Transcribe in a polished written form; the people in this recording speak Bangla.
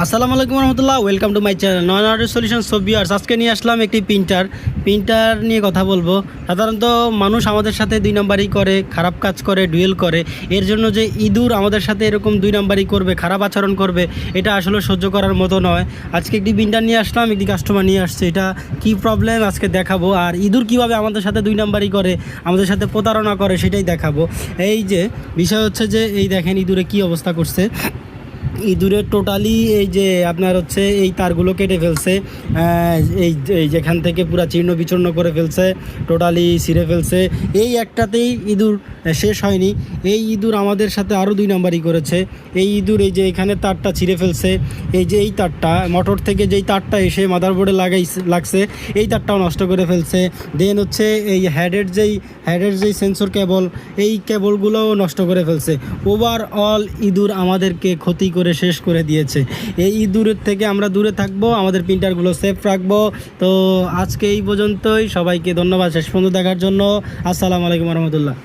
আসসালামু আলাইকুম রহমতুল্লাহ, welcome to my channel Nayan order solution. So viewers, আজকে নিয়ে আসলাম একটি প্রিন্টার নিয়ে কথা বলবো। সাধারণত মানুষ আমাদের সাথে দুই নাম্বারই করে, খারাপ কাজ করে, ডুয়েল করে। এর জন্য যে ইঁদুর আমাদের সাথে এরকম দুই নাম্বারই করবে, খারাপ আচরণ করবে, এটা আসলে সহ্য করার মতো নয়। আজকে একটি প্রিন্টার নিয়ে আসলাম, একটি কাস্টমার নিয়ে আসছে। এটা কি প্রবলেম আজকে দেখাবো, আর ইঁদুর কীভাবে আমাদের সাথে দুই নাম্বারই করে, আমাদের সাথে প্রতারণা করে, সেটাই দেখাবো। এই যে বিষয় হচ্ছে যে এই দেখেন ইঁদুরে কি অবস্থা করছে। ইঁদুরের টোটালি এই যে আপনার হচ্ছে এই তারগুলো কেটে ফেলছে, এই এই যেখান থেকে পুরা চীর্ণ বিচূর্ণ করে ফেলছে, টোটালি ছিঁড়ে ফেলছে। এই একটাতেই ইঁদুর শেষ হয়নি, এই ইঁদুর আমাদের সাথে আরও দুই নাম্বারই করেছে। এই ইঁদুর এই যে এখানে তারটা ছিঁড়ে ফেলছে, এই যে এই তারটা মোটর থেকে যেই তারটা এসে মাদারবোর্ডে লাগছে, এই তারটাও নষ্ট করে ফেলছে। দেন হচ্ছে এই হেডের যেই সেন্সর কেবল, এই কেবলগুলোও নষ্ট করে ফেলছে। ওভারঅল ইঁদুর আমাদেরকে ক্ষতি করে শেষ করে দিয়েছে। এই ইঁদুরের থেকে আমরা দূরে থাকবো, আমাদের প্রিন্টারগুলো সেফ রাখবো। তো আজকে এই পর্যন্তই, সবাইকে ধন্যবাদ শেষ পর্যন্ত দেখার জন্য। আসসালামু আলাইকুম রহমতুল্লাহ।